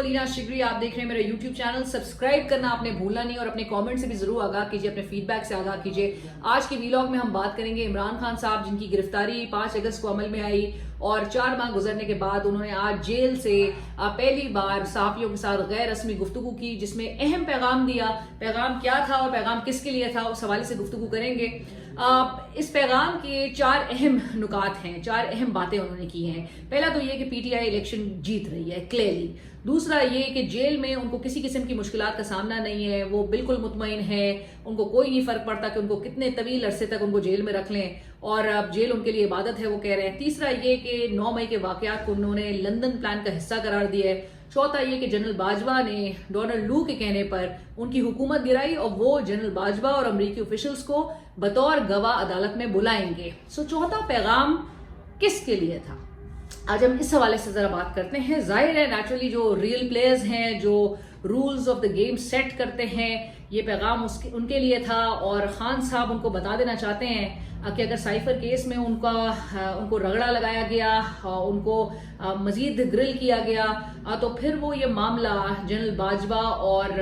Medina शिगरी, आप देख रहे हैं मेरा यूट्यूब चैनल। सब्सक्राइब करना आपने भूलना नहीं और अपने कमेंट से भी जरूर आगाह कीजिए, अपने फीडबैक से आगाह कीजिए। आज के वीलॉग में हम बात करेंगे इमरान खान साहब, जिनकी गिरफ्तारी 5 अगस्त को अमल में आई और 4 माह गुजरने के बाद उन्होंने आज जेल से पहली बार सहाफियों के साथ गैर रस्मी गुफ्तगू की, जिसमें अहम पैगाम दिया। पैगाम क्या था और पैगाम किसके लिए था, उस हवाले से गुफ्तगू करेंगे। इस पैगाम के 4 अहम नुकात हैं, 4 अहम बातें उन्होंने की हैं। पहला तो ये कि पीटीआई इलेक्शन जीत रही है क्लियरली। दूसरा ये कि जेल में उनको किसी किस्म की मुश्किलात का सामना नहीं है, वो बिल्कुल मुतमईन है, उनको कोई नहीं फर्क पड़ता कि उनको कितने तवील अरसे तक उनको जेल में रख लें और अब जेल उनके लिए इबादत है, वो कह रहे हैं। तीसरा ये कि 9 मई के वाकयात को उन्होंने लंदन प्लान का हिस्सा करार दिया है। चौथा ये कि जनरल बाजवा ने डोनाल्ड लू के कहने पर उनकी हुकूमत गिराई और वो जनरल बाजवा और अमरीकी ऑफिशियल्स को बतौर गवाह अदालत में बुलाएंगे। चौथा पैगाम किसके लिए था, आज हम इस हवाले से जरा बात करते हैं। जाहिर है नेचुरली जो रियल प्लेयर्स हैं, जो rules of the game set करते हैं, ये पैगाम उनके लिए था और खान साहब उनको बता देना चाहते हैं कि अगर साइफर केस में उनको रगड़ा लगाया गया, उनको मजीद ग्रिल किया गया, तो फिर वो ये मामला जनरल बाजवा और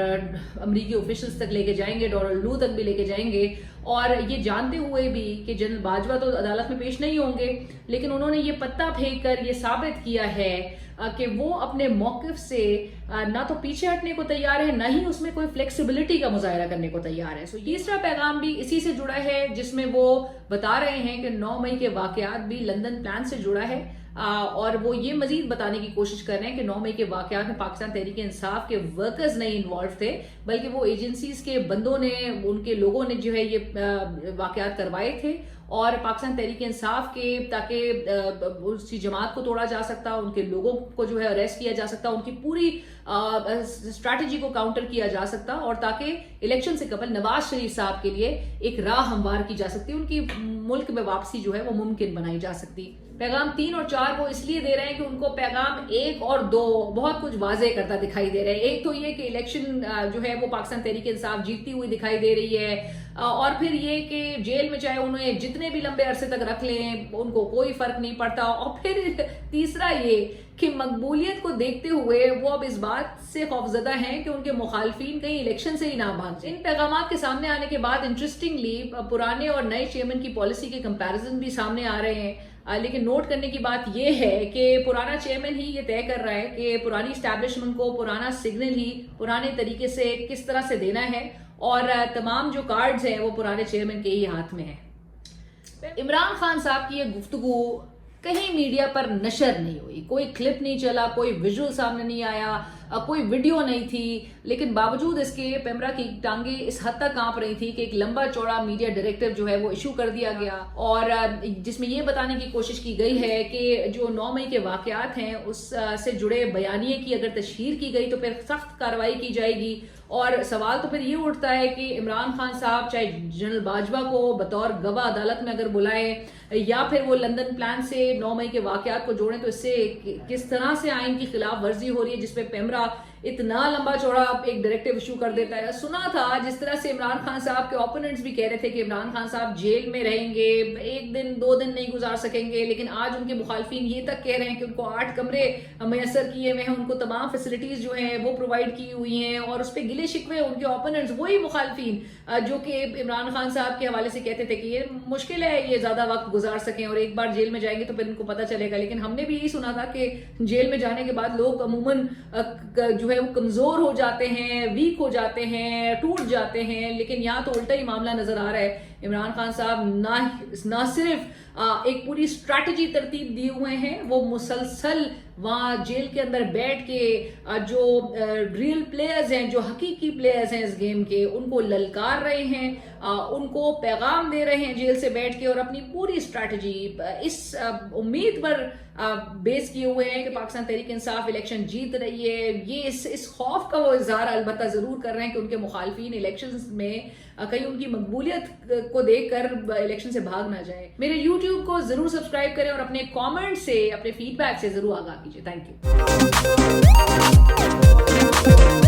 अमरीकी ऑफिशियल्स तक लेके जाएंगे, डोनाल्ड लू तक भी लेके जाएंगे। और ये जानते हुए भी कि जनरल बाजवा तो अदालत में पेश नहीं होंगे, लेकिन उन्होंने ये पत्ता फेंक कर ये साबित किया है कि वो अपने मौकिफ से ना तो पीछे हटने को तैयार है, ना ही उसमें कोई फ्लेक्सिबिलिटी का मुजाहरा करने को तैयार है। तीसरा पैगाम भी इसी से जुड़ा है, जिसमें वो बता रहे हैं कि 9 मई के वाकयात भी लंदन प्लान से जुड़ा है और वो ये मजीद बताने की कोशिश कर रहे हैं कि 9 मई के वाकयात में पाकिस्तान तहरीक इंसाफ के वर्कर्स नहीं इन्वॉल्व थे, बल्कि वो एजेंसीज के बंदों ने, उनके लोगों ने जो है ये वाकयात करवाए थे और पाकिस्तान तहरीक इंसाफ के, ताकि उसी जमात को तोड़ा जा सकता, उनके लोगों को जो है अरेस्ट किया जा सकता, उनकी पूरी स्ट्रैटेजी को काउंटर किया जा सकता और ताकि इलेक्शन से कबल नवाज शरीफ साहब के लिए एक राह हमवार की जा सकती, उनकी मुल्क में वापसी जो है वो मुमकिन बनाई जा सकती। पैगाम 3 और 4 वो इसलिए दे रहे हैं कि उनको पैगाम 1 और 2 बहुत कुछ वाजे करता दिखाई दे रहा है। एक तो ये कि इलेक्शन जो है वो पाकिस्तान तहरीक इंसाफ जीतती हुई दिखाई दे रही है और फिर ये कि जेल में चाहे उन्हें जितने भी लंबे अरसे तक रख लें उनको कोई फर्क नहीं पड़ता। और फिर तीसरा ये कि मकबूलियत को देखते हुए वो अब इस बात से खौफजदा हैं कि उनके मुखालफिन कहीं इलेक्शन से ही ना भाग जाए। इन पैगामात के सामने आने के बाद इंटरेस्टिंगली पुराने और नए चेयरमैन की पॉलिसी के कंपैरिजन भी सामने आ रहे हैं। लेकिन नोट करने की बात यह है कि पुराना चेयरमैन ही ये तय कर रहा है कि पुरानी एस्टैब्लिशमेंट को पुराना सिग्नल ही पुराने तरीके से किस तरह से देना है और तमाम जो कार्ड्स हैं वो पुराने चेयरमैन के ही हाथ में है। इमरान खान साहब की ये गुफ्तगू कहीं मीडिया पर नशर नहीं हुई, कोई क्लिप नहीं चला, कोई विजुअल सामने नहीं आया, कोई वीडियो नहीं थी, लेकिन बावजूद इसके पेमरा की टांगे इस हद तक कांप रही थी कि एक लंबा चौड़ा मीडिया डायरेक्टिव जो है वो इशू कर दिया गया और जिसमें ये बताने की कोशिश की गई है कि जो 9 मई के वाकयात हैं उस से जुड़े बयानिए की अगर तशहीर की गई तो फिर सख्त कार्रवाई की जाएगी। और सवाल तो फिर ये उठता है कि इमरान खान साहब चाहे जनरल बाजवा को बतौर गवाह अदालत में अगर बुलाए या फिर वो लंदन प्लान से 9 मई के वाकयात को जोड़ें, तो इससे किस तरह से आइन की खिलाफ वर्जी हो रही है, जिसमें पेमरा इतना लंबा चौड़ा एक डायरेक्टिव इशू कर देता है। सुना था जिस तरह से इमरान खान साहब के ओपोनेंट्स भी कह रहे थे कि इमरान खान साहब जेल में रहेंगे, 1 दिन 2 दिन नहीं गुजार सकेंगे, लेकिन आज उनके मुखालफिन ये तक कह रहे हैं कि उनको 8 कमरे मैसर किए हुए हैं, उनको तमाम फैसिलिटीज जो हैं वो प्रोवाइड की हुई हैं और उस पर गिले शिकवे उनके ओपोनेंट्स, वही मुखालफिन जो कि इमरान खान साहब के हवाले से कहते थे कि ये मुश्किल है ये ज्यादा वक्त गुजार सकें और एक बार जेल में जाएंगे तो फिर इनको पता चलेगा। लेकिन हमने भी यही सुना था कि जेल में जाने के बाद लोग अमूमन जो है वो कमजोर हो जाते हैं, वीक हो जाते हैं, टूट जाते हैं, लेकिन यहाँ तो उल्टा ही मामला नजर आ रहा है। इमरान खान साहब ना सिर्फ एक पूरी स्ट्रैटेजी तरतीब दिए हुए हैं, वो मुसलसल वहाँ जेल के अंदर बैठ के जो रियल प्लेयर्स हैं, जो हकीकी प्लेयर्स हैं इस गेम के, उनको ललकार रहे हैं, उनको पैगाम दे रहे हैं जेल से बैठ के और अपनी पूरी स्ट्रैटेजी इस उम्मीद पर बेस किए हुए हैं कि पाकिस्तान तहरीक इंसाफ इलेक्शन जीत रही है। ये इस खौफ का वो इजहार अलबत्ता जरूर कर रहे हैं कि उनके मुखालफिन इलेक्शंस में कहीं उनकी मकबूलियत को देखकर इलेक्शन से भाग ना जाए। मेरे यूट्यूब को जरूर सब्सक्राइब करें और अपने कमेंट से, अपने फीडबैक से जरूर आगाह कीजिए। Thank you.